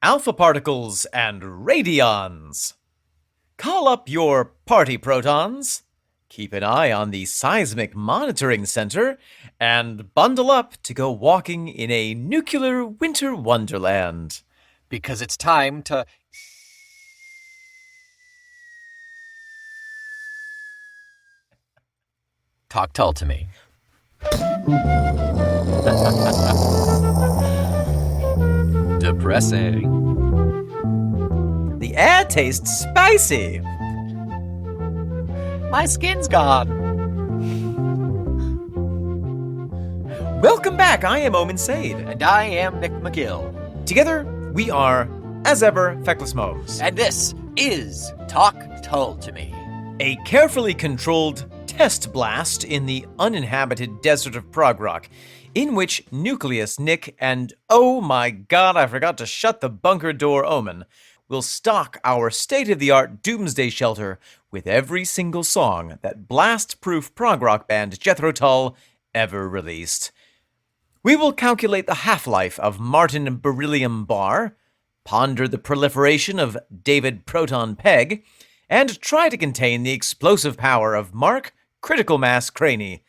alpha particles and radions. Call up your party protons, keep an eye on the seismic monitoring center, and bundle up to go walking in a nuclear winter wonderland. Because it's time to... Talk Tull to me. Depressing. The air tastes spicy. My skin's gone. Welcome back. I am Omen Sade. And I am Nick McGill. Together, we are, as ever, Feckless Momes. And this is Talk Tull to Me. A carefully controlled test blast in the uninhabited desert of prog rock, in which Nucleus, Nick, and oh my god, I forgot to shut the bunker door, Omen, will stock our state-of-the-art doomsday shelter with every single song that blast-proof prog rock band Jethro Tull ever released. We will calculate the half-life of Martin Beryllium Bar, ponder the proliferation of David Proton Peg, and try to contain the explosive power of Mark Critical Mass Craney.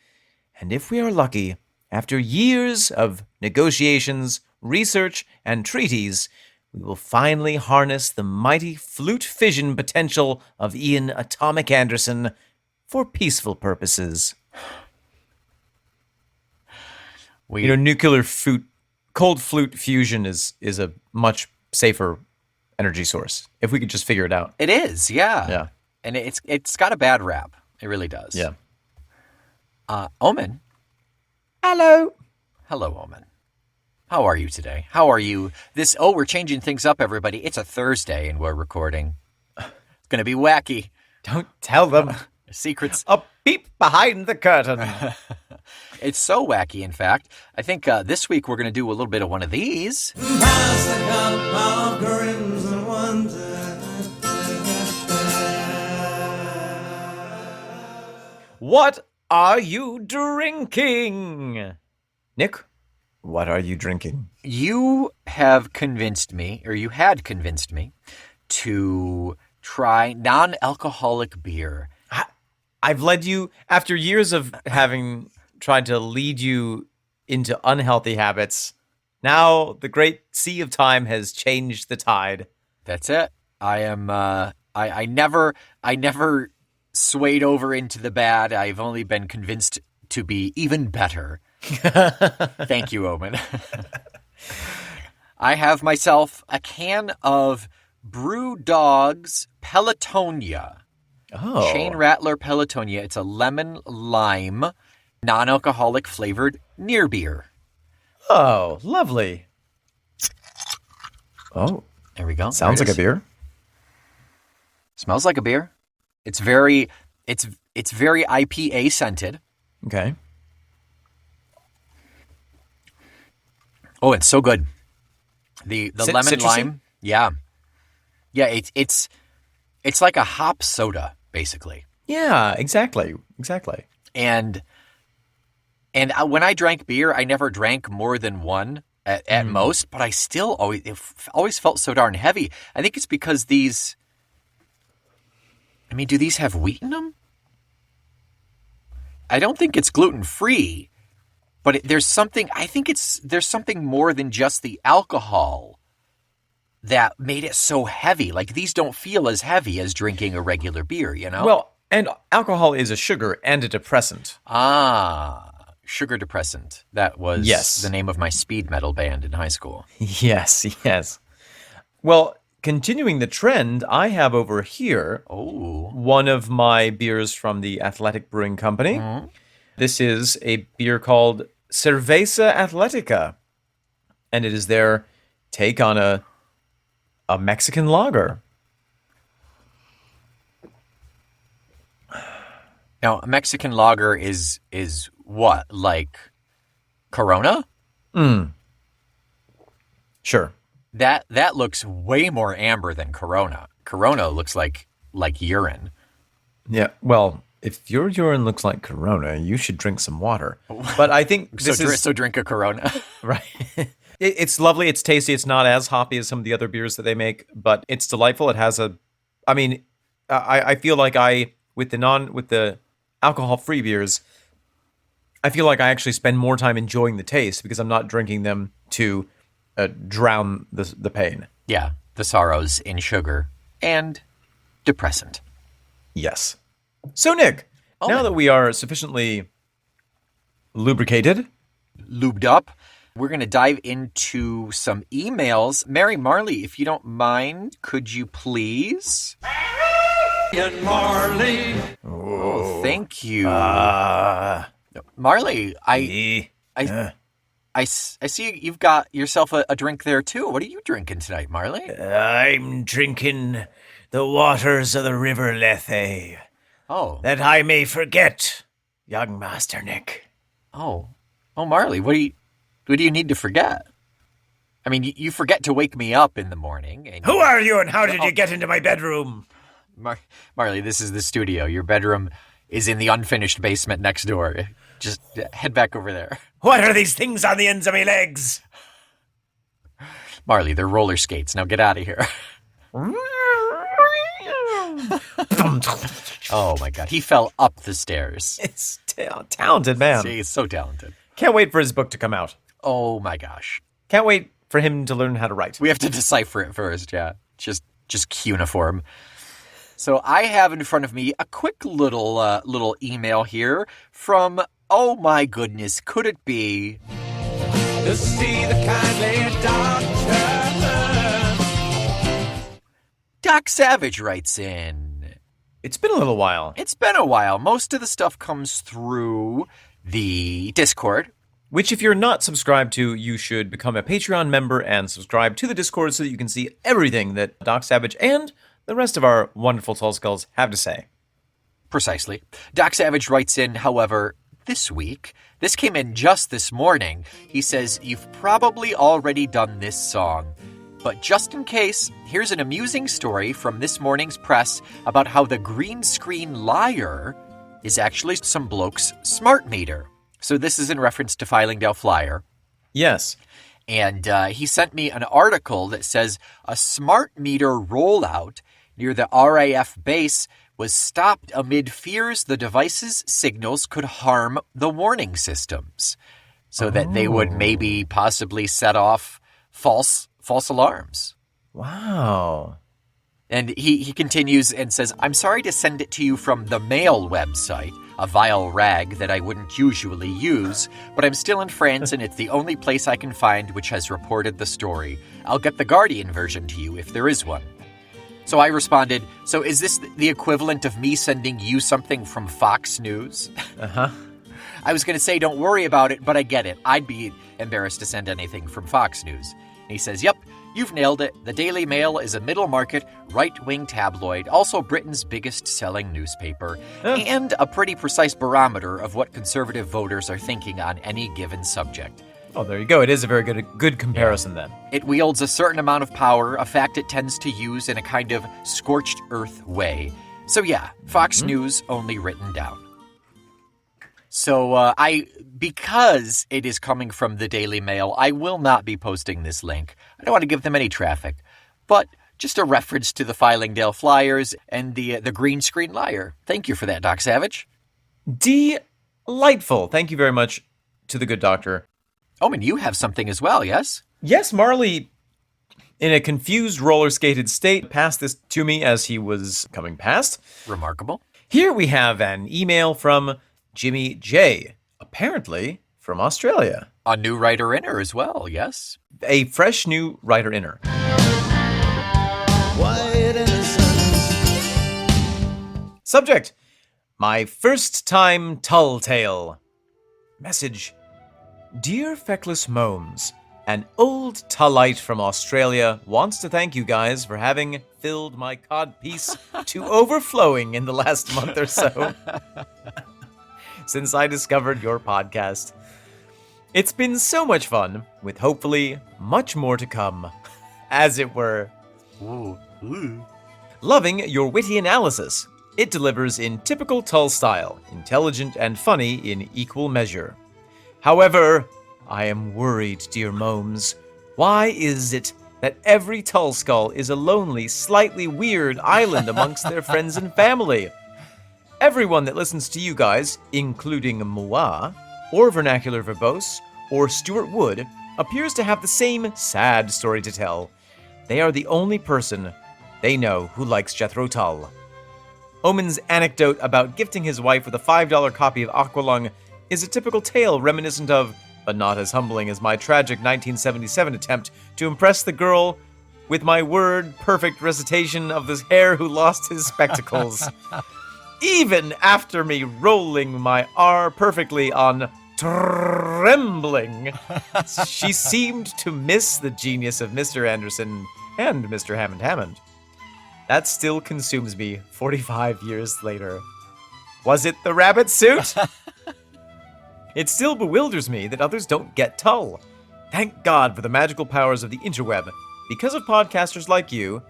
And if we are lucky, after years of negotiations, research, and treaties, we will finally harness the mighty flute fission potential of Ian Atomic Anderson for peaceful purposes. Cold flute fusion is a much safer energy source, if we could just figure it out. It is, yeah. Yeah. And it's got a bad rap. It really does. Yeah. Omen. Hello. Hello, Omen. How are you today? How are you? We're changing things up, everybody. It's a Thursday and we're recording. It's going to be wacky. Don't tell them. Secrets. A peep behind the curtain. It's so wacky, in fact. I think this week we're going to do a little bit of one of these. What are you drinking? Nick, what are you drinking? You have convinced me, or you had convinced me, to try non-alcoholic beer. I've led you, after years of having tried to lead you into unhealthy habits, now the great sea of time has changed the tide. That's it. I am, I never swayed over into the bad. I've only been convinced to be even better. Thank you, Omen. I have myself a can of Brewdog's Pelotonia. Oh. Chain Rattler Pelotonia. It's a lemon lime, non-alcoholic flavored near beer. Oh, lovely. Oh. There we go. Sounds like a beer. Smells like a beer. It's very IPA scented. Okay. Oh, it's so good. The lemon citrusy? lime. Yeah. Yeah, it's like a hop soda, basically. Yeah, exactly. And when I drank beer, I never drank more than one at most, but I still always felt so darn heavy. I think it's because these... I mean, do these have wheat in them? I don't think it's gluten-free, but there's something more than just the alcohol that made it so heavy. Like, these don't feel as heavy as drinking a regular beer, you know? Well, and alcohol is a sugar and a depressant. Sugar depressant. That was the name of my speed metal band in high school. Yes. Well, continuing the trend, I have over here one of my beers from the Athletic Brewing Company. Mm-hmm. This is a beer called Cerveza Atletica, and it is their take on a Mexican lager. Now, a Mexican lager is what? Like Corona? Sure. That looks way more amber than Corona. Corona looks like urine. Yeah, well, if your urine looks like Corona, you should drink some water. But I think so drink a Corona. Right. It's lovely. It's tasty. It's not as hoppy as some of the other beers that they make, but it's delightful. It has I feel like with the alcohol-free beers, I feel like I actually spend more time enjoying the taste because I'm not drinking them to drown the pain. Yeah, the sorrows in sugar and depressant. Yes. So, Nick, now that we are sufficiently lubricated, lubed up, we're going to dive into some emails. Mary Marley, if you don't mind, could you please? And Marley. Oh, thank you. Marley, I see you've got yourself a drink there, too. What are you drinking tonight, Marley? I'm drinking the waters of the river Lethe. Oh. That I may forget, young Master Nick. Oh, Marley, what do you need to forget? I mean, you forget to wake me up in the morning. And Who are you and how did you get into my bedroom? Marley, this is the studio. Your bedroom is in the unfinished basement next door. Just head back over there. What are these things on the ends of my legs? Marley, they're roller skates. Now get out of here. Oh, my God. He fell up the stairs. It's talented, man. He's so talented. Can't wait for his book to come out. Oh, my gosh. Can't wait for him to learn how to write. We have to decipher it first, yeah. Just cuneiform. So I have in front of me a quick little email here from, oh my goodness, could it be? To see the kindly doctor. Doc Savage writes in. It's been a little while. It's been a while. Most of the stuff comes through the Discord. Which, if you're not subscribed to, you should become a Patreon member and subscribe to the Discord so that you can see everything that Doc Savage and the rest of our wonderful Tull Skulls have to say. Precisely. Doc Savage writes in, however, this week, this came in just this morning. He says, you've probably already done this song. But just in case, here's an amusing story from this morning's press about how the green screen liar is actually some bloke's smart meter. So this is in reference to Filingdale Flyer. Yes. And he sent me an article that says a smart meter rollout near the RAF base was stopped amid fears the device's signals could harm the warning systems, so that they would maybe possibly set off false alarms. Wow. And he continues and says, I'm sorry to send it to you from the Mail website, a vile rag that I wouldn't usually use, but I'm still in France and it's the only place I can find which has reported the story. I'll get the Guardian version to you if there is one. So I responded, so is this the equivalent of me sending you something from Fox News? Uh-huh. I was going to say, don't worry about it, but I get it. I'd be embarrassed to send anything from Fox News. And he says, yep, you've nailed it. The Daily Mail is a middle-market, right-wing tabloid, also Britain's biggest-selling newspaper, and a pretty precise barometer of what conservative voters are thinking on any given subject. Oh, there you go. It is a very good comparison then. It wields a certain amount of power, a fact it tends to use in a kind of scorched earth way. So yeah, Fox News only written down. So because it is coming from the Daily Mail, I will not be posting this link. I don't want to give them any traffic, but just a reference to the Filingdale Flyers and the green screen liar. Thank you for that, Doc Savage. Delightful. Thank you very much to the good doctor. Omen, you have something as well, yes? Yes, Marley, in a confused roller-skated state, passed this to me as he was coming past. Remarkable. Here we have an email from Jimmy J, apparently from Australia. A new writer-inner as well, yes? A fresh new writer-inner. White innocence. Subject, my first time Tull tale. Message, dear feckless Momes, an old Tullite from Australia wants to thank you guys for having filled my codpiece to overflowing in the last month or so. Since I discovered your podcast. It's been so much fun, with hopefully much more to come, as it were. Ooh. Loving your witty analysis. It delivers in typical Tull style, intelligent and funny in equal measure. However, I am worried, dear Momes. Why is it that every Tull skull is a lonely, slightly weird island amongst their friends and family? Everyone that listens to you guys, including moi, or Vernacular Verbose, or Stuart Wood, appears to have the same sad story to tell. They are the only person they know who likes Jethro Tull. Omen's anecdote about gifting his wife with a $5 copy of Aqualung is a typical tale reminiscent of, but not as humbling as my tragic 1977 attempt to impress the girl with my word-perfect recitation of the hare who lost his spectacles. Even after me rolling my R perfectly on trembling, she seemed to miss the genius of Mr. Anderson and Mr. Hammond. That still consumes me 45 years later. Was it the rabbit suit? It still bewilders me that others don't get Tull. Thank God for the magical powers of the interweb. Because of podcasters like you,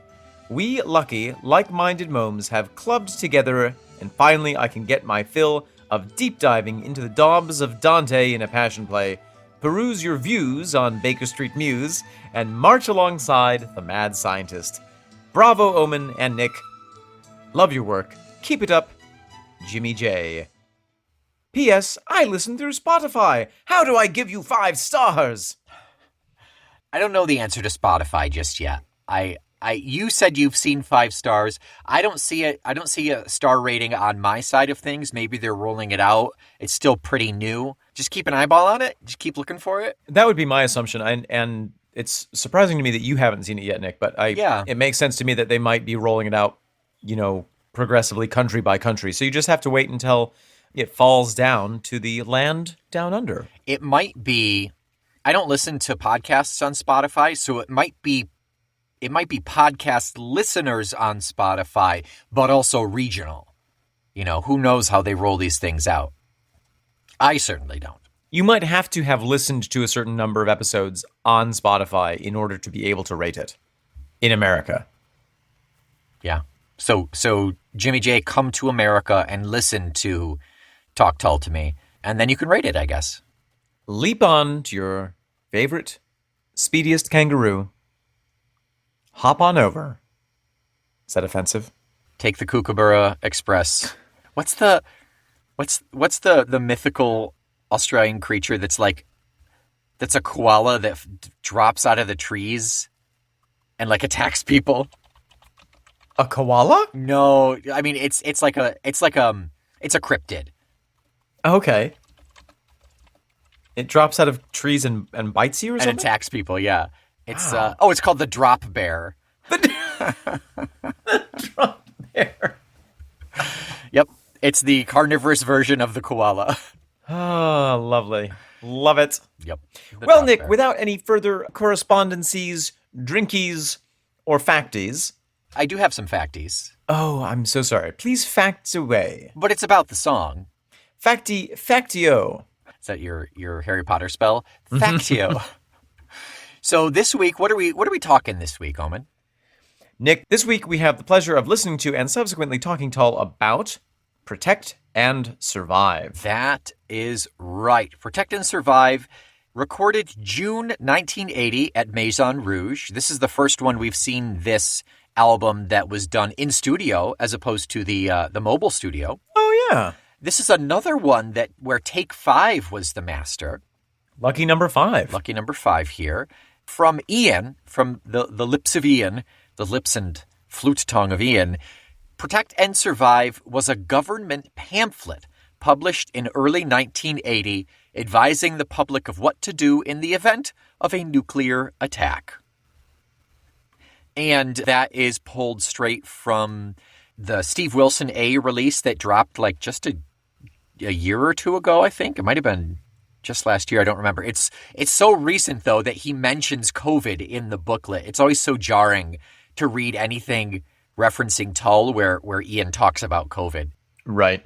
we lucky, like-minded momes have clubbed together, and finally I can get my fill of deep diving into the daubs of Dante in a passion play, peruse your views on Baker Street Muse, and march alongside the mad scientist. Bravo, Omen and Nick. Love your work. Keep it up, Jimmy J. P.S. I listen through Spotify. How do I give you 5 stars? I don't know the answer to Spotify just yet. You said you've seen 5 stars. I don't see it. I don't see a star rating on my side of things. Maybe they're rolling it out. It's still pretty new. Just keep an eyeball on it. Just keep looking for it. That would be my assumption. And it's surprising to me that you haven't seen it yet, Nick. But it makes sense to me that they might be rolling it out, progressively country by country. So you just have to wait until it falls down to the land down under. It might be. I don't listen to podcasts on Spotify, so it might be podcast listeners on Spotify, but also regional. Who knows how they roll these things out? I certainly don't. You might have to have listened to a certain number of episodes on Spotify in order to be able to rate it in America. Yeah. So Jimmy J, come to America and listen to Talk Tull to me, and then you can rate it, I guess. Leap on to your favorite, speediest kangaroo. Hop on over. Is that offensive? Take the Kookaburra Express. What's the mythical Australian creature that's a koala that drops out of the trees and attacks people? A koala? No, I mean it's a cryptid. Okay. It drops out of trees and bites you or something? And attacks people, yeah. It's wow. It's called the drop bear. The drop bear. Yep. It's the carnivorous version of the koala. Oh, lovely. Love it. Yep. Well, Nick, bear. Without any further correspondencies, drinkies, or facties. I do have some facties. Oh, I'm so sorry. Please facts away. But it's about the song. Factio. Is that your Harry Potter spell? Factio. So this week, what are we talking this week, Omen? Nick, this week we have the pleasure of listening to and subsequently talking Tull about Protect and Survive. That is right. Protect and Survive, recorded June 1980 at Maison Rouge. This is the first one we've seen this album that was done in studio as opposed to the mobile studio. Oh, yeah. This is another one where Take 5 was the master. Lucky number 5. Lucky number 5 here. From Ian, from the lips of Ian, the lips and flute tongue of Ian, Protect and Survive was a government pamphlet published in early 1980 advising the public of what to do in the event of a nuclear attack. And that is pulled straight from the Steve Wilson A release that dropped just a year or two ago, I think. It might have been just last year. I don't remember. It's so recent, though, that he mentions COVID in the booklet. It's always so jarring to read anything referencing Tull where Ian talks about COVID. Right.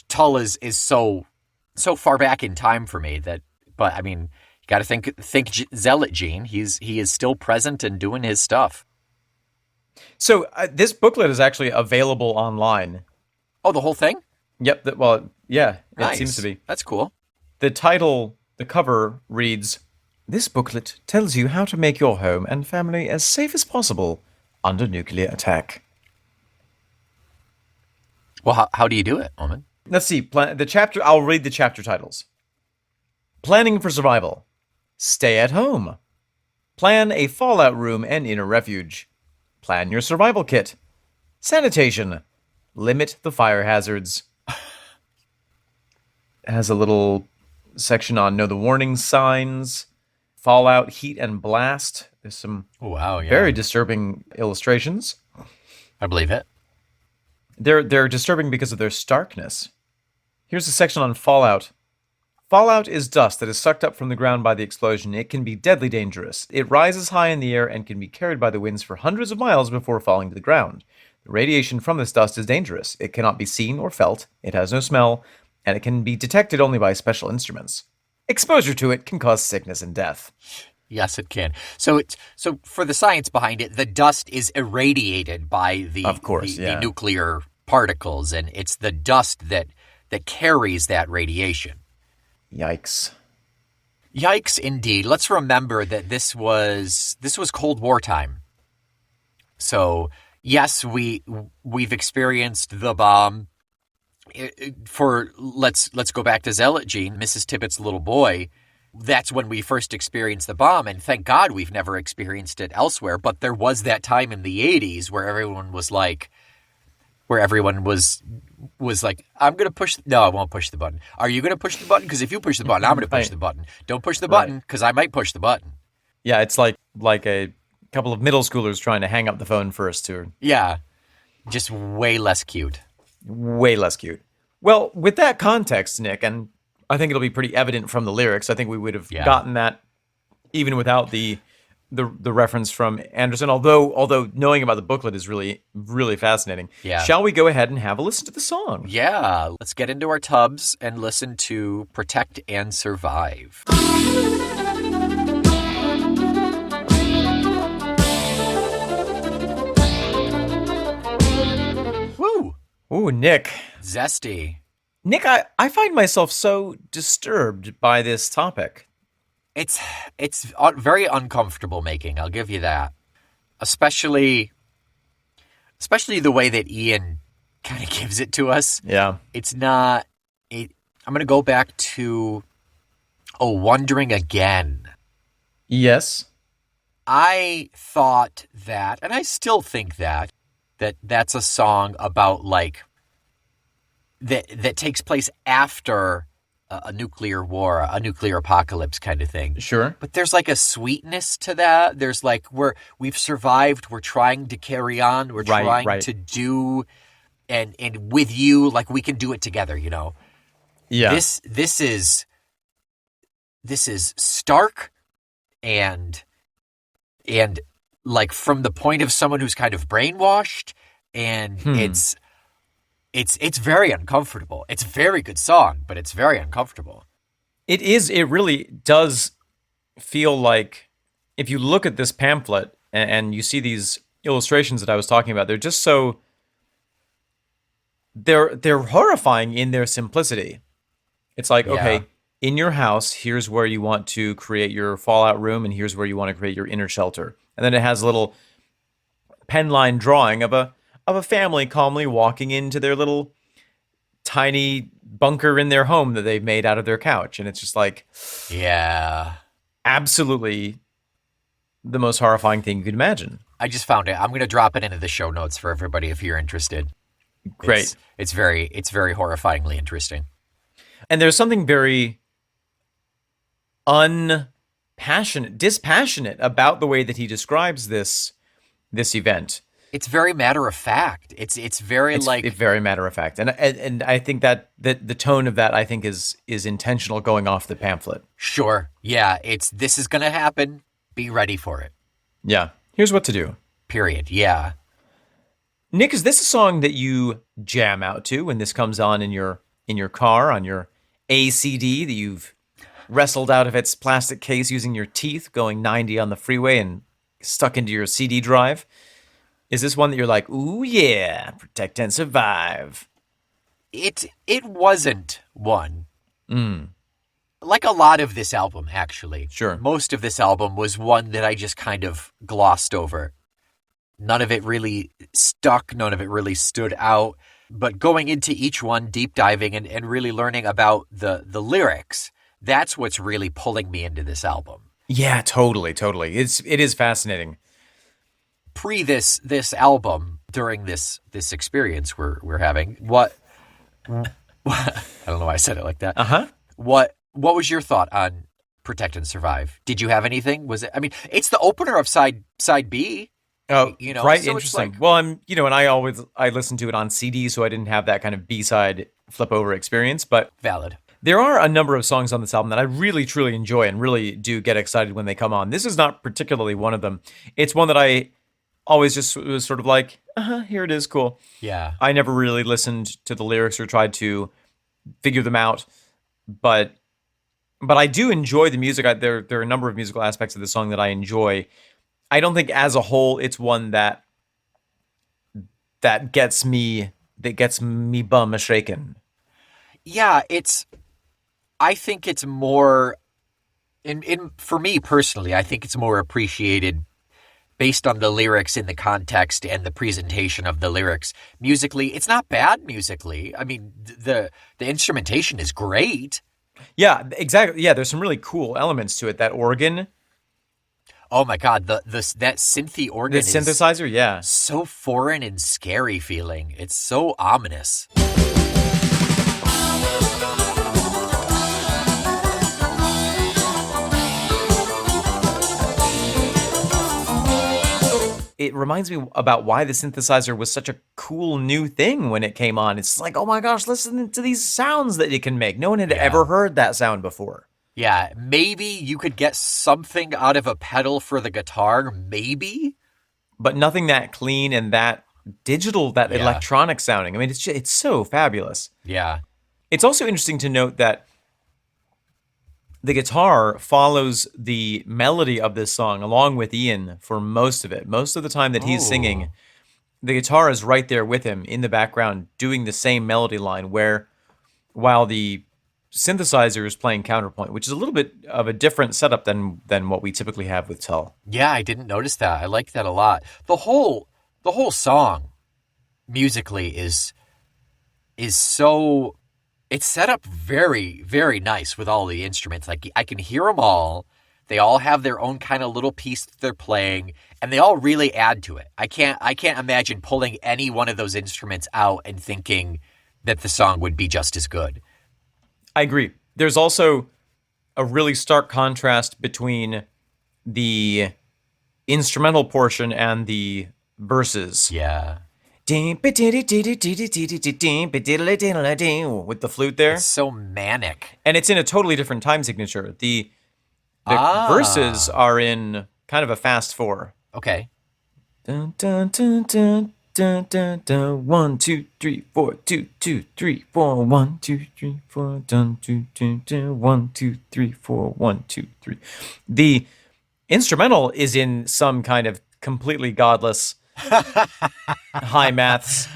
Tull is so far back in time for me but I mean, you got to think Zealot Gene. He is still present and doing his stuff. So this booklet is actually available online. Oh, the whole thing? Yep. Well, yeah, nice. It seems to be. That's cool. The title, the cover reads, This booklet tells you how to make your home and family as safe as possible under nuclear attack. Well, how do you do it, Omen? Let's see. The chapter. I'll read the chapter titles. Planning for survival. Stay at home. Plan a fallout room and inner refuge. Plan your survival kit. Sanitation. Limit the fire hazards. It has a little section on know the warning signs. Fallout, heat, and blast. There's some very disturbing illustrations. I believe it. They're disturbing because of their starkness. Here's a section on fallout. Fallout is dust that is sucked up from the ground by the explosion. It can be deadly dangerous. It rises high in the air and can be carried by the winds for hundreds of miles before falling to the ground. The radiation from this dust is dangerous. It cannot be seen or felt. It has no smell, and it can be detected only by special instruments. Exposure to it can cause sickness and death. Yes, it can. So for the science behind it, the dust is irradiated by the nuclear particles, and it's the dust that carries that radiation. Yikes. Yikes indeed. Let's remember that this was Cold War time. So, yes, we've experienced the bomb. Let's go back to Zealot Jean, Mrs. Tippett's little boy. That's when we first experienced the bomb, and thank God we've never experienced it elsewhere. But there was that time in the 80s where everyone was like, I'm going to push. No, I won't push the button. Are you going to push the button? Because if you push the button, I'm going to push the button. Don't push the button because I might push the button. Yeah, it's like a couple of middle schoolers trying to hang up the phone first. Yeah, just way less cute. Way less cute. Well, with that context, Nick, and I think it'll be pretty evident from the lyrics. I think we would have gotten that even without the reference from Anderson. Although knowing about the booklet is really, really fascinating. Yeah. Shall we go ahead and have a listen to the song? Yeah. Let's get into our tubs and listen to Protect and Survive. Woo! Ooh, Nick. Zesty. Nick, I find myself so disturbed by this topic. It's very uncomfortable making, I'll give you that. Especially the way that Ian kind of gives it to us. Yeah. It's not... I'm going to go back to Wondering Again. Yes. I thought that, and I still think that's a song about, like... That takes place after a nuclear war, a nuclear apocalypse kind of thing. Sure. But there's like a sweetness to that. There's like, we've survived. We're trying to carry on. We're trying to do, and with you, like we can do it together, you know? Yeah. This is stark and like from the point of someone who's kind of brainwashed, and It's very uncomfortable. It's a very good song, but it's very uncomfortable. It is. It really does feel like, if you look at this pamphlet and you see these illustrations that I was talking about, they're just so... They're horrifying in their simplicity. It's like, okay, in your house, here's where you want to create your fallout room, and here's where you want to create your inner shelter. And then it has a little pen line drawing of a family calmly walking into their little tiny bunker in their home that they've made out of their couch. And it's just like... Yeah. Absolutely the most horrifying thing you could imagine. I just found it. I'm going to drop it into the show notes for everybody if you're interested. Great. It's very horrifyingly interesting. And there's something very dispassionate about the way that he describes this event. It's very matter of fact. It's very matter of fact, and I think that the tone of that, I think, is intentional going off the pamphlet. Sure, yeah. This is gonna happen. Be ready for it. Yeah. Here's what to do. Period. Yeah. Nick, is this a song that you jam out to when this comes on in your car on your ACD that you've wrestled out of its plastic case using your teeth, going 90 on the freeway and stuck into your CD drive? Is this one that you're like, ooh, yeah, protect and survive? It wasn't one. like a lot of this album, actually. Sure. Most of this album was one that I just kind of glossed over. None of it really stuck. None of it really stood out. But going into each one, deep diving and really learning about the lyrics, that's what's really pulling me into this album. Yeah, totally. It is fascinating. Pre this album, during this experience we're having, what I don't know why I said it like that. What was your thought on Protect and Survive? Did you have anything? Was it? I mean, it's the opener of side B. Oh, you know, right. so Interesting. Like, well, and I listened to it on CD, so I didn't have that kind of B-side flip over experience. But valid. There are a number of songs on this album that I really, truly enjoy and really do get excited when they come on. This is not particularly one of them. It's one that I always just was sort of like, here it is, cool. Yeah. I never really listened to the lyrics or tried to figure them out, but I do enjoy the music. There are a number of musical aspects of the song that I enjoy. I don't think as a whole it's one that gets me bum a shaken. Yeah, I think it's more for me personally, I think it's more appreciated based on the lyrics in the context and the presentation of the lyrics. Musically, it's not bad musically. I mean, the instrumentation is great. Yeah, exactly. Yeah, there's some really cool elements to it. That organ. Oh my God, that synthy organ, the synthesizer, yeah, so foreign and scary feeling. It's so ominous. It reminds me about why the synthesizer was such a cool new thing when it came on. It's like, oh my gosh, listen to these sounds that it can make. No one had ever heard that sound before. Yeah, maybe you could get something out of a pedal for the guitar, maybe. But nothing that clean and that digital, that electronic sounding. I mean, it's so fabulous. Yeah. It's also interesting to note that the guitar follows the melody of this song along with Ian for most of it. Most of the time that he's singing, the guitar is right there with him in the background doing the same melody line, while the synthesizer is playing counterpoint, which is a little bit of a different setup than what we typically have with Tull. Yeah, I didn't notice that. I like that a lot. The whole song musically is so, it's set up very, very nice with all the instruments. Like, I can hear them all. They all have their own kind of little piece that they're playing, and they all really add to it. I can't imagine pulling any one of those instruments out and thinking that the song would be just as good. I agree. There's also a really stark contrast between the instrumental portion and the verses. Yeah. With the flute there. It's so manic. And it's in a totally different time signature. The verses are in kind of a fast 4. Okay. Dun, dun, dun, dun, dun, dun, dun. 1, 2, 3, 4, 2, 2, 3, 4, 1, 2, 3, 4, dun, 2, 2, 2, 1, 2, 3, 4, 1, 2, 3. The instrumental is in some kind of completely godless high maths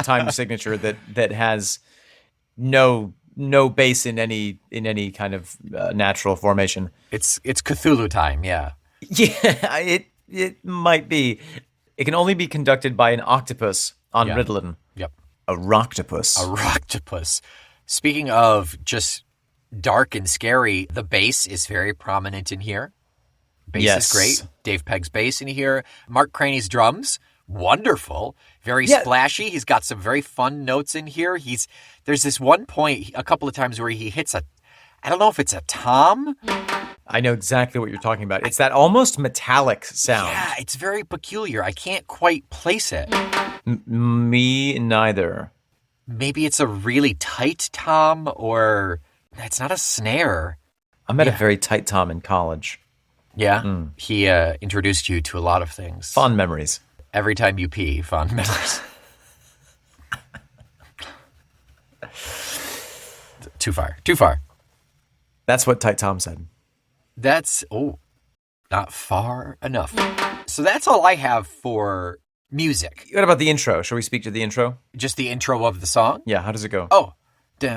time signature that has no bass in any kind of natural formation. It's Cthulhu time, yeah. Yeah, it might be. It can only be conducted by an octopus on Ritalin. Yep. A roctopus. A roctopus. Speaking of just dark and scary, the bass is very prominent in here. Bass is great. Dave Pegg's bass in here. Mark Craney's drums, wonderful. Very splashy. He's got some very fun notes in here. There's this one point a couple of times where he hits I don't know if it's a tom. I know exactly what you're talking about. It's that almost metallic sound. Yeah, it's very peculiar. I can't quite place it. Me neither. Maybe it's a really tight tom, or it's not a snare. I met a very tight tom in college. Yeah? He introduced you to a lot of things. Fond memories. Every time you pee, fond memories. Too far. That's what Tight Tom said. That's, not far enough. So that's all I have for music. What about the intro? Shall we speak to the intro? Just the intro of the song? Yeah, how does it go? Oh, Is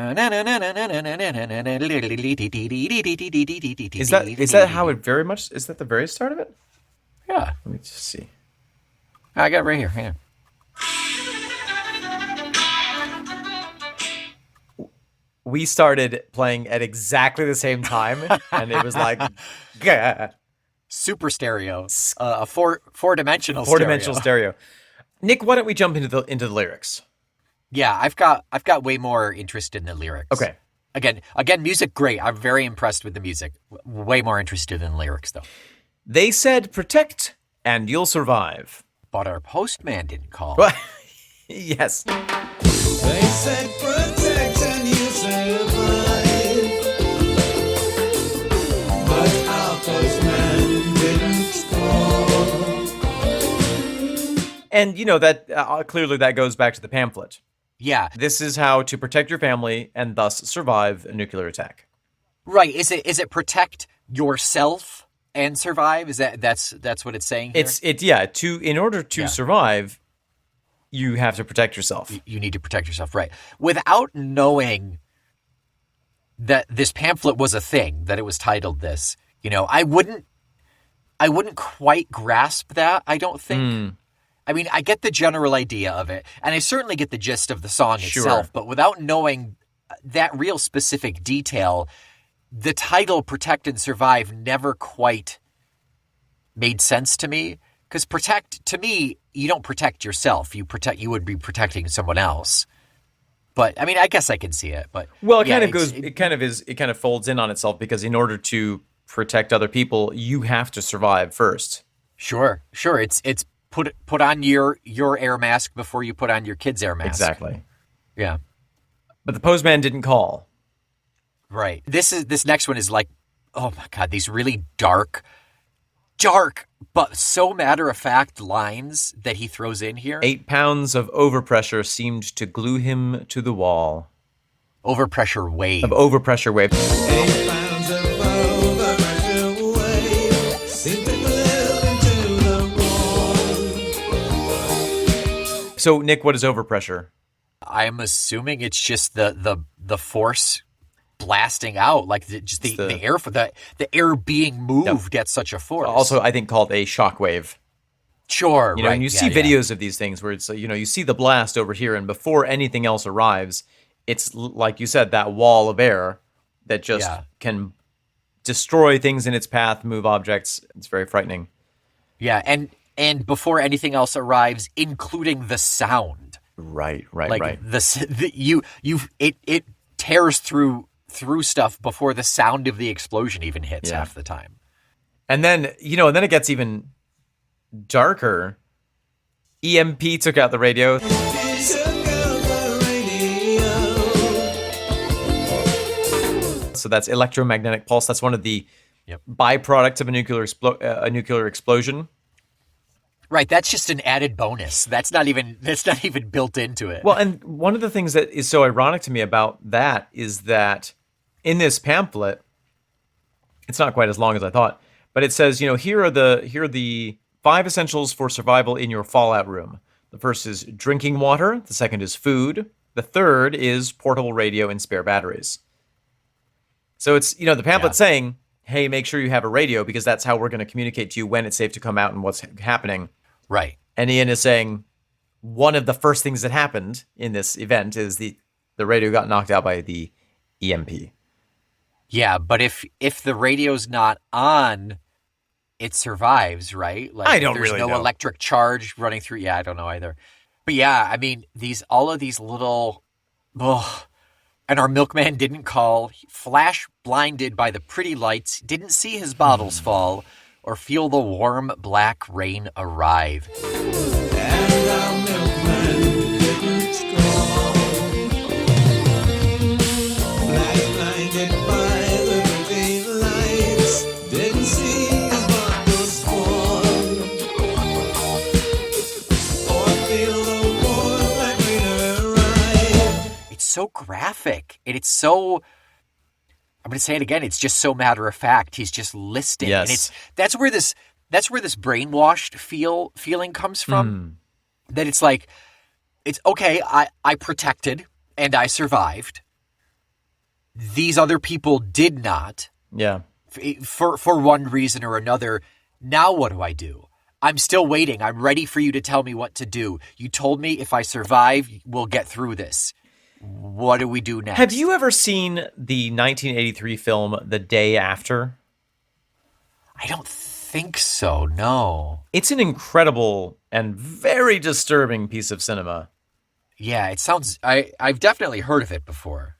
that how it very much? Is that the very start of it? Yeah. Let me just see. I got it right here. Hang on. We started playing at exactly the same time, and it was like, gah. Super stereo, a four-dimensional stereo. Nick, why don't we jump into the lyrics? Yeah, I've got way more interest in the lyrics. Okay. Again, music, great. I'm very impressed with the music. Way more interested in the lyrics, though. They said, "Protect, and you'll survive." But our postman didn't call. Yes. They said protect and you survive, but our postman didn't call. And that clearly that goes back to the pamphlet. Yeah. This is how to protect your family and thus survive a nuclear attack. Right. Is it protect yourself and survive? Is that's what it's saying here? In order to survive, you have to protect yourself. You need to protect yourself, right? Without knowing that this pamphlet was a thing, that it was titled this, I wouldn't quite grasp that, I don't think. I mean, I get the general idea of it, and I certainly get the gist of the song itself, but without knowing that real specific detail, the title Protect and Survive never quite made sense to me. Because protect, to me, you don't protect yourself. You would be protecting someone else. But I mean, I guess I can see it. But it kind of folds in on itself, because in order to protect other people, you have to survive first. Sure. It's put on your air mask before you put on your kid's air mask. Exactly. Yeah. But the postman didn't call. Right. This next one is like, oh my God, these really dark, but so matter-of-fact lines that he throws in here. 8 pounds of overpressure seemed to glue him to the wall. Overpressure wave. 8 pounds of overpressure wave seemed to glue him to the wall. So, Nick, what is overpressure? I'm assuming it's just the force blasting out, like the air for the air being moved at such a force. Also, I think called a shockwave. Sure, right. And you see videos of these things where it's you see the blast over here, and before anything else arrives, it's like you said, that wall of air that just can destroy things in its path, move objects. It's very frightening. Yeah, and before anything else arrives, including the sound. Right. Like it tears through stuff before the sound of the explosion even hits half the time. And then, and then it gets even darker. EMP took out the radio. So that's electromagnetic pulse. That's one of the byproducts of a nuclear explosion. Right, that's just an added bonus. That's not even built into it. Well, and one of the things that is so ironic to me about that is that in this pamphlet, it's not quite as long as I thought, but it says, here are the 5 essentials for survival in your fallout room. The first is drinking water, the second is food, the third is portable radio and spare batteries. So it's, the pamphlet saying, hey, make sure you have a radio because that's how we're going to communicate to you when it's safe to come out and what's happening. Right. And Ian is saying one of the first things that happened in this event is the radio got knocked out by the EMP. Yeah, but if the radio's not on, it survives, right? Like I don't really know. There's no electric charge running through. Yeah, I don't know either. But yeah, I mean, all of these little... And our milkman didn't call, flash blinded by the pretty lights, didn't see his bottles fall, or feel the warm black rain arrive. And our milkman didn't call. Flash blinded by the pretty lights, didn't see his bottles fall, or feel the warm black rain arrive. It's so graphic, and it's so... I'm going to say it again. It's just so matter of fact. He's just listing, and that's where this brainwashed feeling comes from. That it's like, it's okay. I protected and I survived, these other people did not. Yeah. For one reason or another. Now what do I do? I'm still waiting. I'm ready for you to tell me what to do. You told me if I survive, we'll get through this. What do we do next? Have you ever seen the 1983 film The Day After? I don't think so, no. It's an incredible and very disturbing piece of cinema. Yeah, it sounds... I've definitely heard of it before.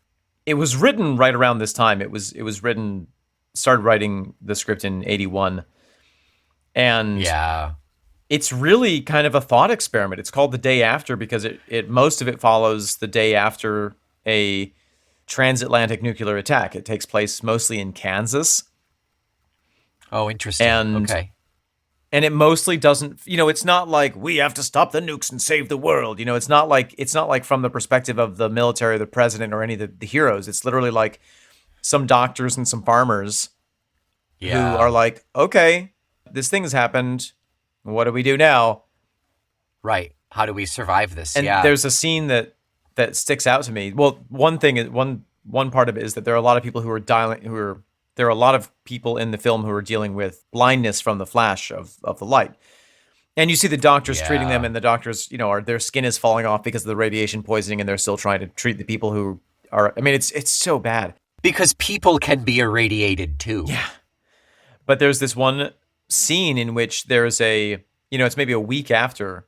It was written right around this time. It was written... Started writing the script in 81. And yeah, it's really kind of a thought experiment. It's called The Day After because it most of it follows the day after a transatlantic nuclear attack. It takes place mostly in Kansas. Oh, interesting. Okay. And it mostly doesn't, it's not like we have to stop the nukes and save the world. It's not like from the perspective of the military, the president, or any of the heroes. It's literally like some doctors and some farmers who are like, okay, this thing has happened. What do we do now? There How do we survive this? And there's a scene that sticks out to me. Well, one part of it is that there are a lot of people there are a lot of people in the film who are dealing with blindness from the flash of the light. And you see the doctors treating them, and the doctors, their skin is falling off because of the radiation poisoning, and they're still trying to treat the people who are, it's so bad. Because people can be irradiated too. Yeah. But there's this one scene in which there's it's maybe a week after,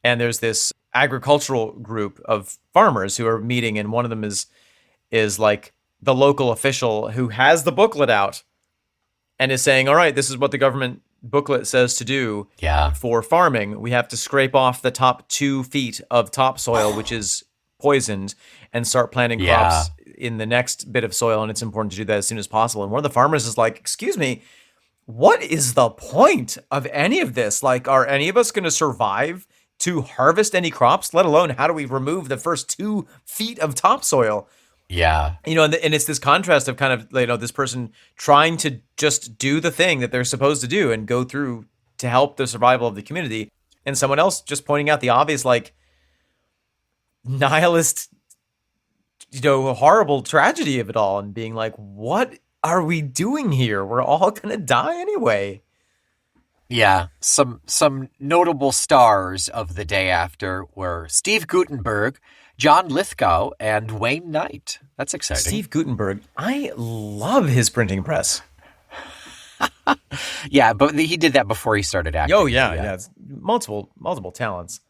and there's this agricultural group of farmers who are meeting, and one of them is like the local official who has the booklet out and is saying, all right, this is what the government booklet says to do for farming. We have to scrape off the top 2 feet of topsoil, which is poisoned, and start planting crops in the next bit of soil, and it's important to do that as soon as possible. And one of the farmers is like, excuse me, what is the point of any of this? Like, are any of us going to survive to harvest any crops, let alone how do we remove the first 2 feet of topsoil? Yeah. And it's this contrast of kind of, this person trying to just do the thing that they're supposed to do and go through to help the survival of the community, and someone else just pointing out the obvious, like, nihilist, horrible tragedy of it all, and being like, what are we doing here? We're all going to die anyway. Yeah, some notable stars of The Day After were Steve Guttenberg, John Lithgow, and Wayne Knight. That's exciting. Steve Guttenberg, I love his printing press. Yeah, but he did that before he started acting. Oh, yeah. It's multiple talents.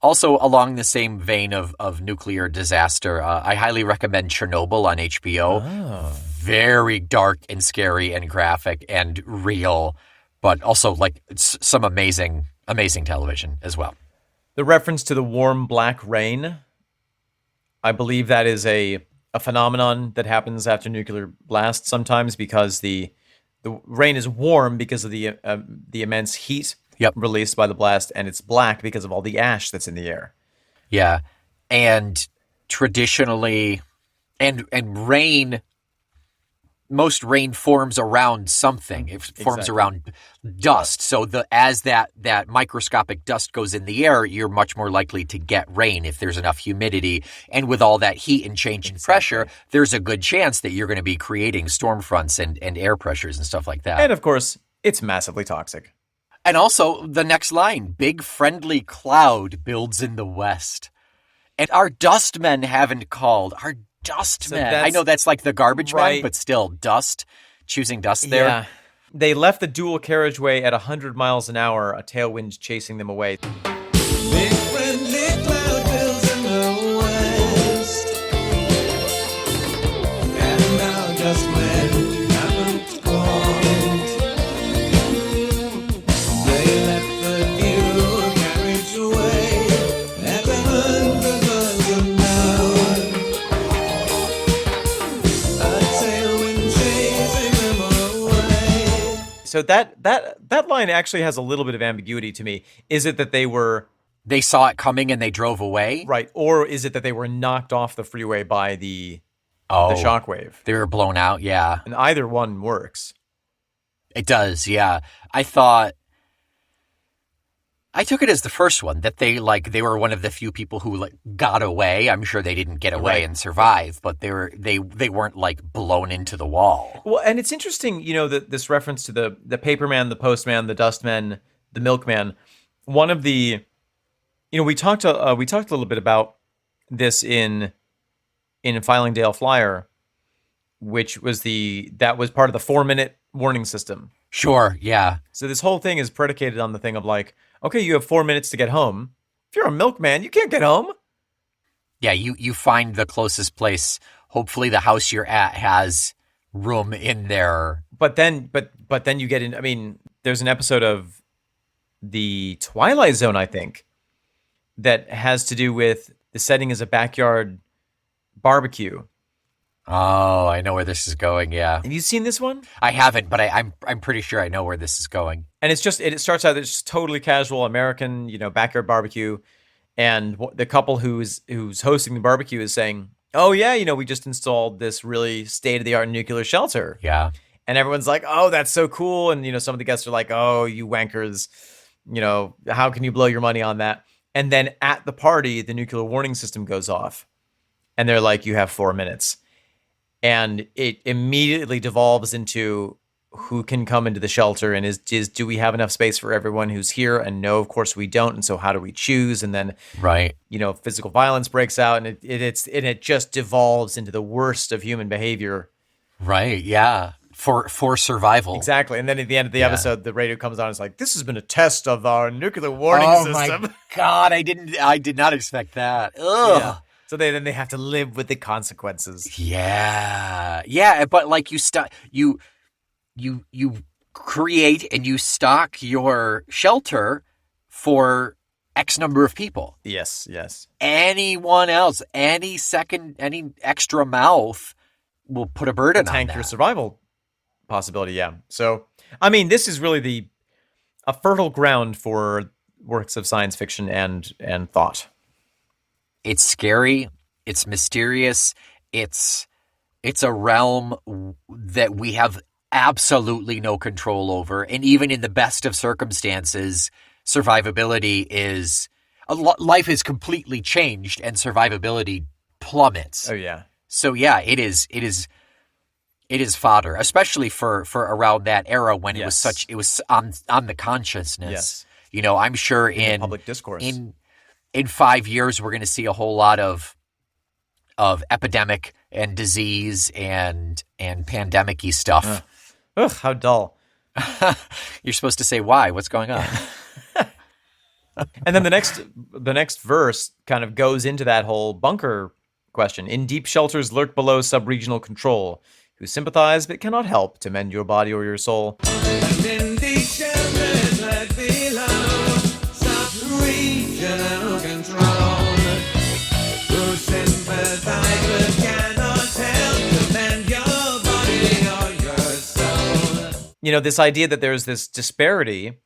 Also, along the same vein of nuclear disaster, I highly recommend Chernobyl on HBO. Oh. Very dark and scary and graphic and real, but also like some amazing television as well. The reference to the warm black rain, I believe that is a phenomenon that happens after nuclear blast sometimes, because the rain is warm because of the immense heat released by the blast, and it's black because of all the ash that's in the air. Yeah, and traditionally, and rain. Most rain forms around something. It forms around dust. So as that microscopic dust goes in the air, you're much more likely to get rain if there's enough humidity. And with all that heat and change in pressure, there's a good chance that you're going to be creating storm fronts and air pressures and stuff like that. And of course, it's massively toxic. And also the next line, big friendly cloud builds in the west. And our dustmen haven't called. Our dustmen. I know that's like the garbage man, but still, dust. Choosing dust there. Yeah. They left the dual carriageway at 100 miles an hour, a tailwind chasing them away. Big friendly cloud builds in the west, and our dustmen haven't called. They left the dual carriageway at 100 miles an hour. So that line actually has a little bit of ambiguity to me. Is it that they saw it coming and they drove away? Right. Or is it that they were knocked off the freeway by the shockwave? They were blown out, yeah. And either one works. It does, yeah. I thought I took it as the first one, that they were one of the few people who got away. I'm sure they didn't get away and survive, but they weren't blown into the wall. Well, and it's interesting, that this reference to the paperman, the postman, the dustman, the milkman. One of the, we talked a little bit about this in Filingdale Flyer, which was that was part of the 4-minute warning system. Sure, yeah. So this whole thing is predicated on the thing of okay, you have 4 minutes to get home. If you're a milkman, you can't get home. Yeah, you find the closest place. Hopefully the house you're at has room in there. But then you get in. I mean, there's an episode of the Twilight Zone, I think, that has to do with the setting as a backyard barbecue. Oh, I know where this is going. Yeah. Have you seen this one? I haven't, but I'm pretty sure I know where this is going. And it starts out as just totally casual American, backyard barbecue, and the couple who's hosting the barbecue is saying, "Oh yeah, we just installed this really state-of-the-art nuclear shelter." Yeah. And everyone's like, "Oh, that's so cool." And some of the guests are like, "Oh, you wankers, how can you blow your money on that?" And then at the party, the nuclear warning system goes off, and they're like, "You have 4 minutes." And it immediately devolves into who can come into the shelter, and do we have enough space for everyone who's here? And no, of course we don't. And so how do we choose? And then, right, physical violence breaks out, and it just devolves into the worst of human behavior. Right. Yeah. For survival. Exactly. And then at the end of the episode, the radio comes on. And it's like, this has been a test of our nuclear warning system. Oh my God! I did not expect that. Ugh. Yeah. So then they have to live with the consequences. Yeah. But you create and you stock your shelter for X number of people. Yes. Anyone else, any extra mouth will put a burden on that. Tank your survival possibility. Yeah. So, I mean, this is really a fertile ground for works of science fiction and thought. It's scary. It's mysterious. It's a realm that we have absolutely no control over. And even in the best of circumstances, survivability life is completely changed and survivability plummets. Oh yeah. So yeah, it is fodder, especially for around that era when it was on the consciousness. Yes. I'm sure in public discourse. In 5 years, we're going to see a whole lot of epidemic and disease and pandemic-y stuff. Ugh, how dull. You're supposed to say why? What's going on? And then the next verse kind of goes into that whole bunker question. In deep shelters lurk below sub-regional control, who sympathize but cannot help to mend your body or your soul. And in deep shelters lurk below sub-regional control, who sympathize but cannot help to mend your body or your soul. This idea that there's this disparity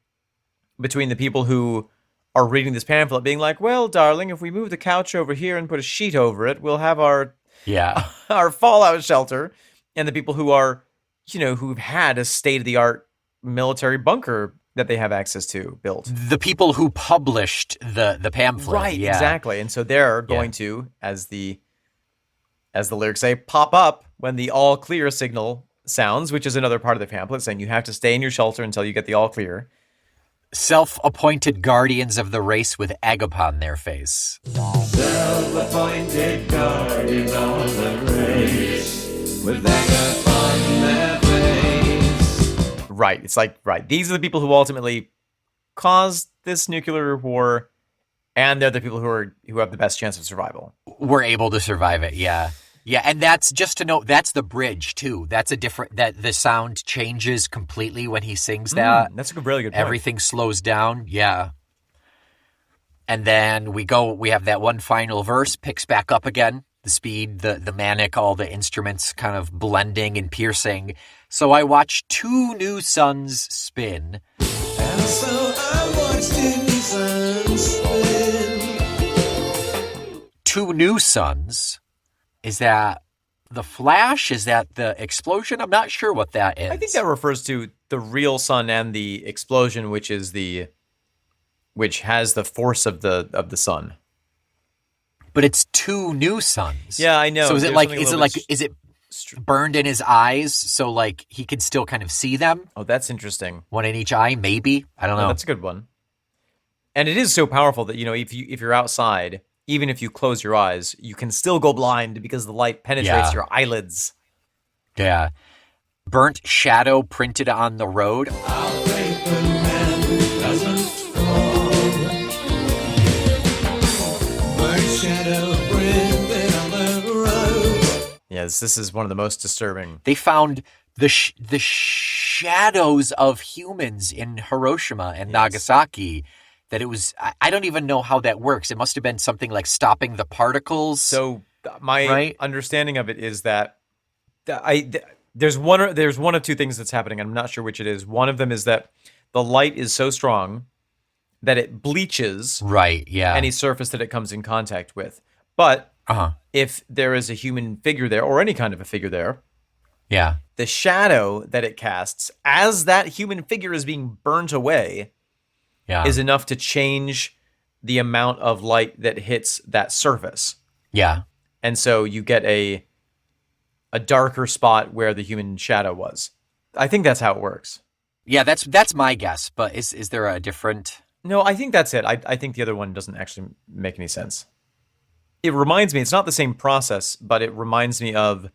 between the people who are reading this pamphlet being like, well, darling, if we move the couch over here and put a sheet over it, we'll have our fallout shelter, and the people who are, who've had a state-of-the-art military bunker that they have access to built. The people who published the pamphlet. Right, exactly. And so they're going to, as the lyrics say, pop up when the all clear signal sounds, which is another part of the pamphlet saying you have to stay in your shelter until you get the all clear. Self-appointed guardians of the race with egg upon their face. Self-appointed guardians of the race with egg upon their face. Right. It's like, right. These are the people who ultimately caused this nuclear war, and they're the people who have the best chance of survival. We're able to survive it, yeah. Yeah, and that's just to note, that's the bridge, too. That the sound changes completely when he sings that. That's a really good point. Everything slows down, yeah. And then we have that one final verse, picks back up again. The speed, the manic, all the instruments kind of blending and piercing. So I watched 2 new suns spin. And so I watched 2 new suns spin. 2 new suns? Is that the flash? Is that the explosion? I'm not sure what that is. I think that refers to the real sun and the explosion, which is the which has the force of the sun. But it's 2 new suns. Yeah, I know. So is There's it like, something a is it little like, bit is it burned in his eyes so like he can still kind of see them? Oh, that's interesting. One in each eye, maybe? I don't know. That's a good one. And it is so powerful that, if you're outside, even if you close your eyes, you can still go blind because the light penetrates your eyelids. Yeah. Burnt shadow printed on the road. Our paper man doesn't fall. Burnt shadow printed on the road. Yes, this is one of the most disturbing. They found the shadows of humans in Hiroshima and Nagasaki. That it was, I don't even know how that works. It must have been something like stopping the particles. So my understanding of it is that there's one of two things that's happening. I'm not sure which it is. One of them is that the light is so strong that it bleaches any surface that it comes in contact with. But if there is a human figure there, or any kind of a figure there, the shadow that it casts as that human figure is being burnt away is enough to change the amount of light that hits that surface. Yeah. And so you get a darker spot where the human shadow was. I think that's how it works. Yeah, that's my guess. But is there a different? No, I think that's it. I think the other one doesn't actually make any sense. It reminds me, it's not the same process, but it reminds me of, you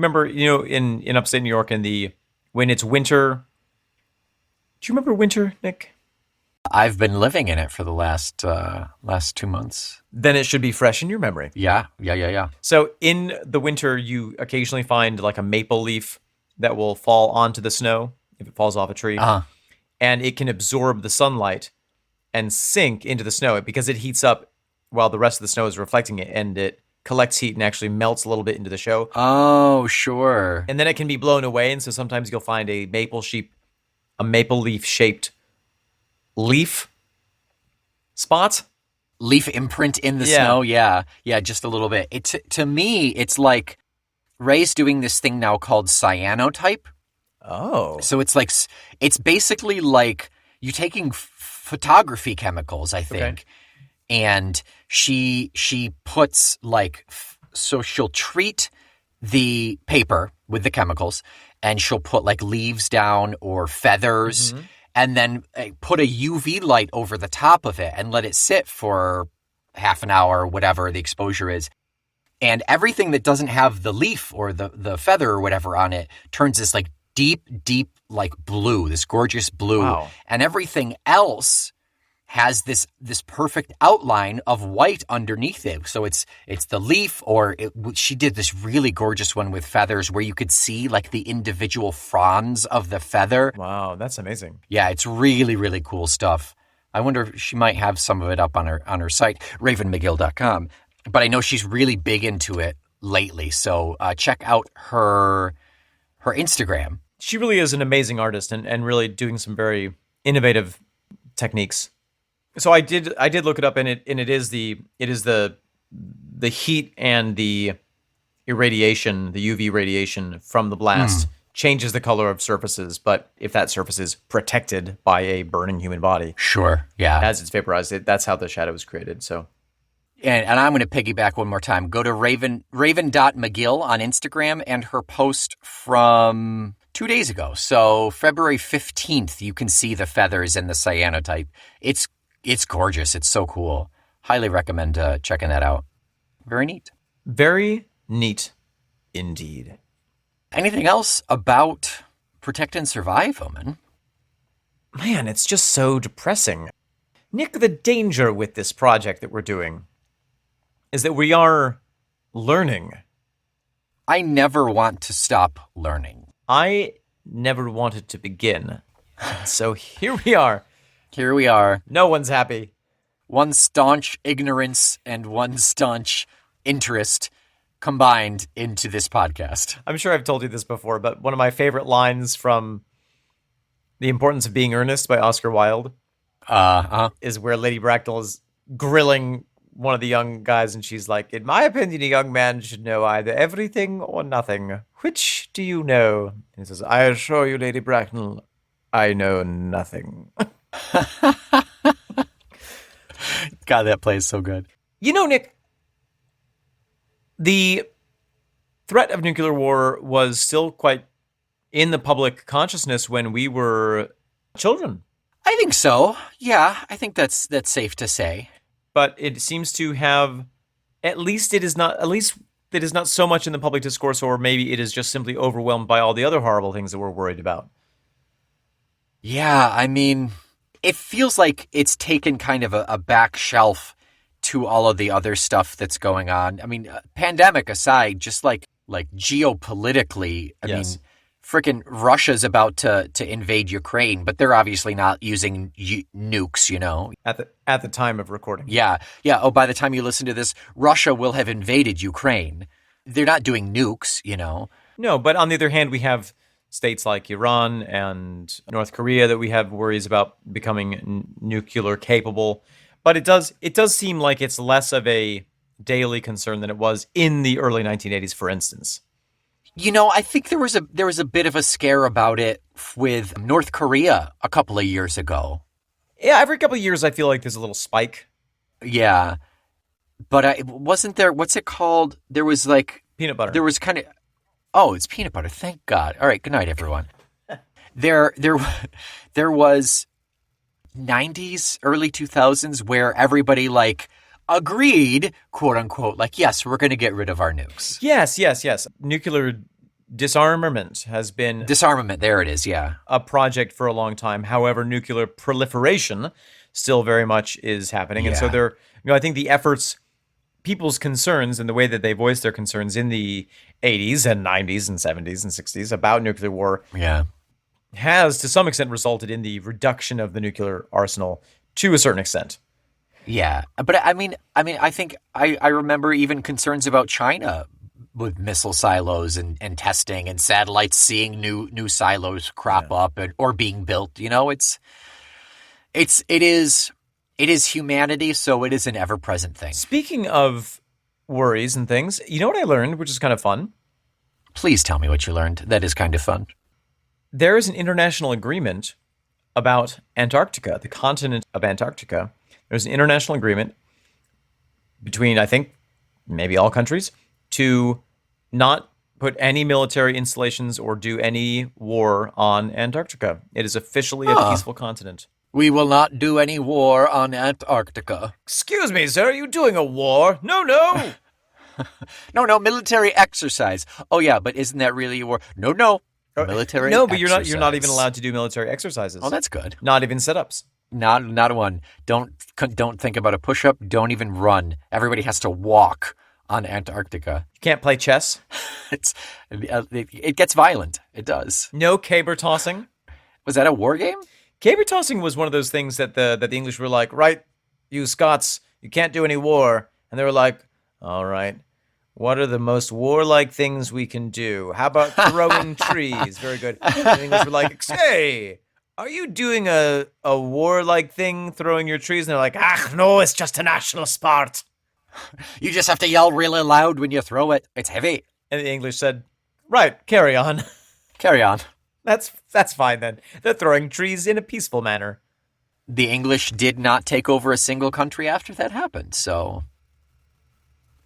remember, in upstate New York when it's winter. Do you remember winter, Nick? I've been living in it for the last 2 months. Then it should be fresh in your memory. Yeah. So in the winter, you occasionally find like a maple leaf that will fall onto the snow if it falls off a tree. And it can absorb the sunlight and sink into the snow because it heats up while the rest of the snow is reflecting it, and it collects heat and actually melts a little bit into the show. Oh, sure. And then it can be blown away, and so sometimes you'll find a maple leaf shaped leaf spot, leaf imprint in the snow. Yeah, just a little bit. To me, it's like Ray's doing this thing now called cyanotype. Oh, so it's basically like you taking photography chemicals, I think, and she puts so she'll treat the paper with the chemicals, and she'll put like leaves down or feathers. Mm-hmm. And then put a UV light over the top of it and let it sit for half an hour, whatever the exposure is. And everything that doesn't have the leaf or the feather or whatever on it turns this like deep like blue, this gorgeous blue. Wow. And everything else has this perfect outline of white underneath it. So it's the leaf, or she did this really gorgeous one with feathers where you could see like the individual fronds of the feather. Wow, that's amazing. Yeah, it's really, really cool stuff. I wonder if she might have some of it up on her site, ravenmcgill.com. But I know she's really big into it lately. So check out her Instagram. She really is an amazing artist and really doing some very innovative techniques. So I did look it up, and it is the heat and the irradiation, the UV radiation from the blast changes the color of surfaces. But if that surface is protected by a burning human body, sure, yeah, as it's vaporized, that's how the shadow is created. So, and I'm going to piggyback one more time. Go to raven.mcgill on Instagram, and her post from 2 days ago. So February 15th, you can see the feathers and the cyanotype. It's gorgeous. It's so cool. Highly recommend checking that out. Very neat. Very neat indeed. Anything else about Protect and Survive, Omen? Man, it's just so depressing. Nick, the danger with this project that we're doing is that we are learning. I never want to stop learning. I never wanted to begin. So here we are. Here we are. No one's happy. One staunch ignorance and one staunch interest combined into this podcast. I'm sure I've told you this before, but one of my favorite lines from The Importance of Being Earnest by Oscar Wilde is where Lady Bracknell is grilling one of the young guys, and she's like, "In my opinion, a young man should know either everything or nothing. Which do you know?" And he says, "I assure you, Lady Bracknell, I know nothing." God, that play is so good. You know, Nick, the threat of nuclear war was still quite in the public consciousness when we were children. I think so. Yeah, I think that's safe to say. But it seems to have, at least it is not so much in the public discourse, or maybe it is just simply overwhelmed by all the other horrible things that we're worried about. Yeah, I mean, it feels like it's taken kind of a back shelf to all of the other stuff that's going on. I mean, pandemic aside, just like geopolitically, I mean, frickin' Russia's about to invade Ukraine, but they're obviously not using nukes, you know. At the time of recording. Yeah. Oh, by the time you listen to this, Russia will have invaded Ukraine. They're not doing nukes, you know. No, but on the other hand, we have states like Iran and North Korea that we have worries about becoming nuclear capable. But it does seem like it's less of a daily concern than it was in the early 1980s, for instance. You know, I think there was a bit of a scare about it with North Korea a couple of years ago. Yeah, every couple of years I feel like there's a little spike. Yeah. But wasn't there, what's it called? There was like... Peanut butter. There was kind of... Oh, it's peanut butter. Thank God. All right. Good night, everyone. There was 90s, early 2000s where everybody like agreed, quote unquote, like, yes, we're going to get rid of our nukes. Yes. Nuclear disarmament has been... Disarmament. There it is. Yeah. A project for a long time. However, nuclear proliferation still very much is happening. Yeah. And so I think the efforts, people's concerns and the way that they voiced their concerns in the 80s and 90s and 70s and 60s about nuclear war has to some extent resulted in the reduction of the nuclear arsenal to a certain extent. Yeah. But I mean, I think I remember even concerns about China with missile silos and testing and satellites seeing new silos crop up or being built. You know, it is humanity, so it is an ever-present thing. Speaking of worries and things, you know what I learned, which is kind of fun? Please tell me what you learned. That is kind of fun. There is an international agreement about Antarctica, the continent of Antarctica. There's an international agreement between, I think, maybe all countries to not put any military installations or do any war on Antarctica. It is officially a peaceful continent. We will not do any war on Antarctica. Excuse me, sir, are you doing a war? No. No, military exercise. Oh yeah, but isn't that really a war? No. Military No, but exercise. you're not even allowed to do military exercises. Oh, that's good. Not even sit-ups. Not one. Don't think about a push-up. Don't even run. Everybody has to walk on Antarctica. You can't play chess. It gets violent. It does. No caber tossing. Was that a war game? Caber tossing was one of those things that the English were like, right, you Scots, you can't do any war. And they were like, all right, what are the most warlike things we can do? How about throwing trees? Very good. And the English were like, hey, are you doing a warlike thing, throwing your trees? And they're like, no, it's just a national sport. You just have to yell really loud when you throw it. It's heavy. And the English said, right, carry on. Carry on. That's fine then. They're throwing trees in a peaceful manner. The English did not take over a single country after that happened, so...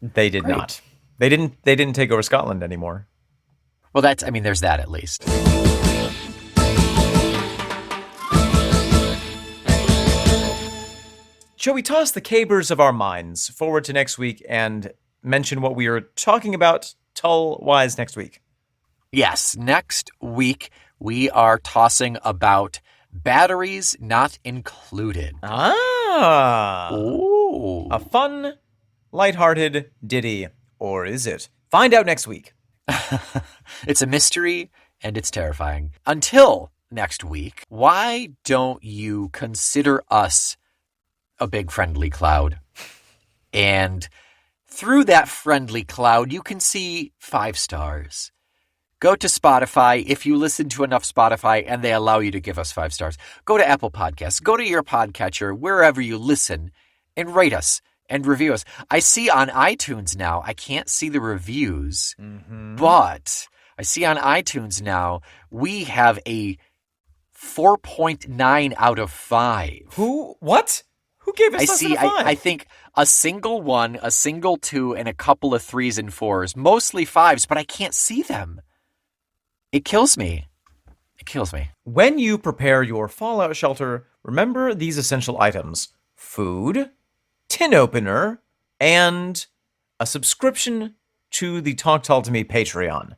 They did not. They didn't take over Scotland anymore. Well, there's that at least. Shall we toss the cabers of our minds forward to next week and mention what we are talking about Tull-wise next week? Yes, next week we are tossing about batteries not included. Ooh. A fun, lighthearted ditty. Or is it? Find out next week. It's a mystery and it's terrifying. Until next week, why don't you consider us a big friendly cloud? And through that friendly cloud, you can see 5 stars. Go to Spotify. If you listen to enough Spotify and they allow you to give us 5 stars, go to Apple Podcasts, go to your podcatcher, wherever you listen, and rate us and review us. I see on iTunes now, I can't see the reviews, but I see on iTunes now, we have a 4.9 out of 5. What? Who gave us I less see. than a 5? I think a single 1, a single 2, and a couple of 3s and 4s. Mostly 5s, but I can't see them. It kills me. It kills me. When you prepare your fallout shelter, remember these essential items: food, tin opener, and a subscription to the Talk Tull to Me Patreon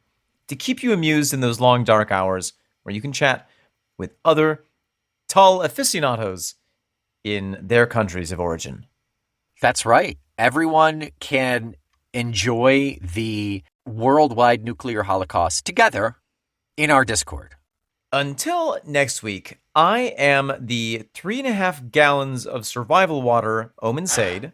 to keep you amused in those long, dark hours where you can chat with other Tull aficionados in their countries of origin. That's right. Everyone can enjoy the worldwide nuclear holocaust together in our Discord. Until next week, I am the 3.5 gallons of survival water, Omen Sade.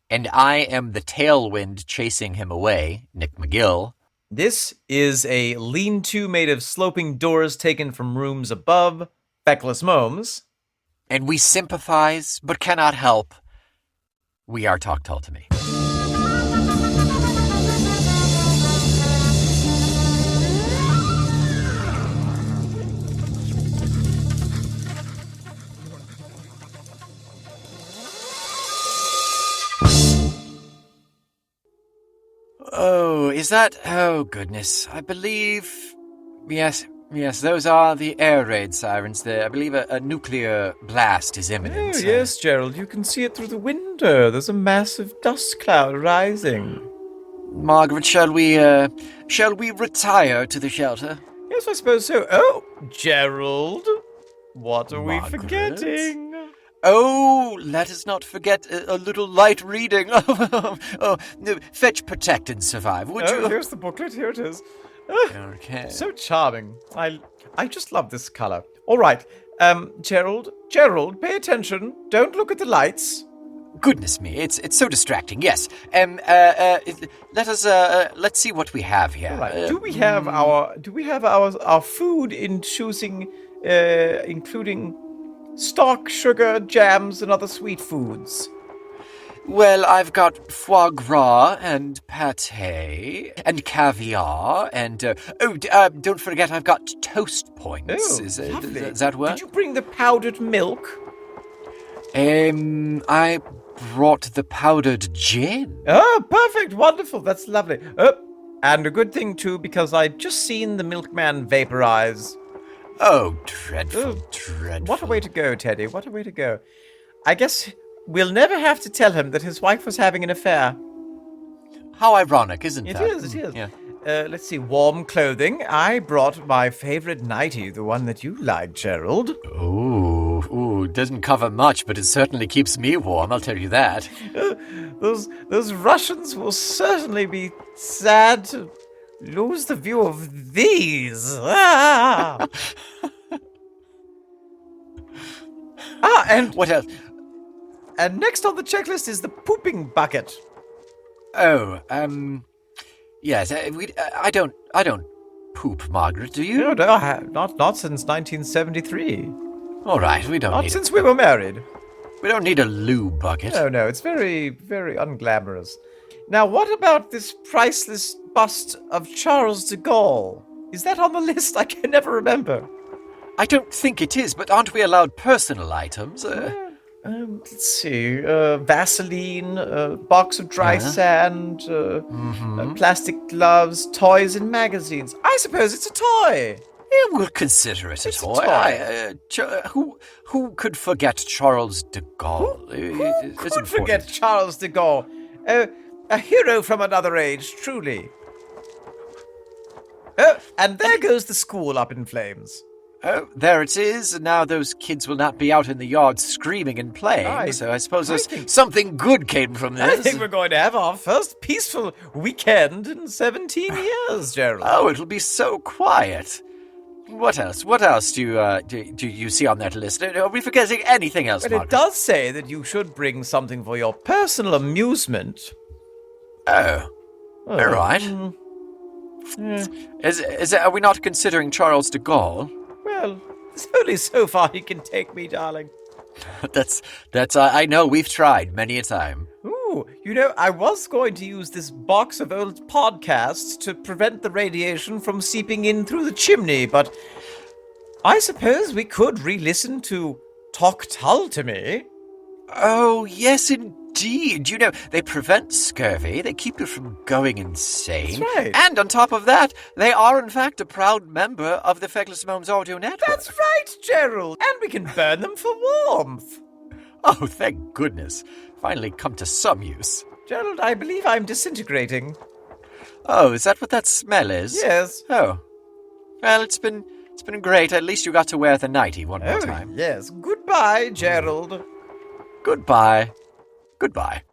And I am the tailwind chasing him away, Nick McGill. This is a lean-to made of sloping doors taken from rooms above, Feckless Momes. And we sympathize, but cannot help. We are Talk Tull to Me. Oh, is that... Oh, goodness. I believe... Yes, those are the air raid sirens there. I believe a nuclear blast is imminent. Oh, yes, Gerald, you can see it through the window. There's a massive dust cloud rising. Margaret, shall we retire to the shelter? Yes, I suppose so. Oh, Gerald, what are we Margaret? forgetting? Oh, let us not forget a little light reading. Oh, no, fetch, protect, and survive, would you? Here's the booklet. Here it is. Okay. So charming. I just love this color. All right, Gerald, pay attention. Don't look at the lights. Goodness me, it's so distracting. Yes. Let's see what we have here. All right. Do we have our food in choosing, including stock, sugar, jams, and other sweet foods? Well, I've got foie gras and pâté and caviar and don't forget I've got toast points. Oh, lovely. Does that work? Did you bring the powdered milk? I brought the powdered gin. Oh, perfect, wonderful. That's lovely. Oh, and a good thing too, because I'd just seen the milkman vaporize. Oh, dreadful. What a way to go, Teddy. What a way to go. I guess we'll never have to tell him that his wife was having an affair. How ironic, isn't It that? is. Yeah. Let's see, warm clothing. I brought my favorite nightie, the one that you like, Gerald. Ooh, doesn't cover much, but it certainly keeps me warm, I'll tell you that. Those Russians will certainly be sad to lose the view of these. And What else? And next on the checklist is the pooping bucket. Oh, yes, I don't poop, Margaret, do you? No, not since 1973. All right, we don't Not need since we were married. we don't need a loo bucket. No, it's very, very unglamorous. Now, what about this priceless bust of Charles de Gaulle? Is that on the list? I can never remember. I don't think it is, but aren't we allowed personal items? Let's see. Vaseline, a box of dry sand, plastic gloves, toys, and magazines. I suppose it's a toy. Yeah, we'll consider it a It's a toy. Who could forget Charles de Gaulle? Who could forget Charles de Gaulle? A hero from another age, truly. Oh, and there goes the school up in flames. Oh, there it is. Now those kids will not be out in the yard screaming and playing. So I suppose something good came from this. I think we're going to have our first peaceful weekend in 17 years, Gerald. Oh, it'll be so quiet. What else? What else do you see on that list? Are we forgetting anything else, But Margaret? it does say that you should bring something for your personal amusement. Oh, all right. Are we not considering Charles de Gaulle? Well, there's only so far he can take me, darling. That's. I know we've tried many a time. Ooh, I was going to use this box of old podcasts to prevent the radiation from seeping in through the chimney, but I suppose we could re-listen to Talk Tull to Me. Oh, yes, indeed. You know, they prevent scurvy, they keep you from going insane. That's right. And on top of that, they are, in fact, a proud member of the Feckless Gnomes Audio Network. That's right, Gerald. And we can burn them for warmth. Oh, thank goodness. Finally come to some use. Gerald, I believe I'm disintegrating. Oh, is that what that smell is? Yes. Oh. Well, it's been great. At least you got to wear the nightie one more Oh, time. yes. Goodbye, Gerald. Goodbye. Goodbye.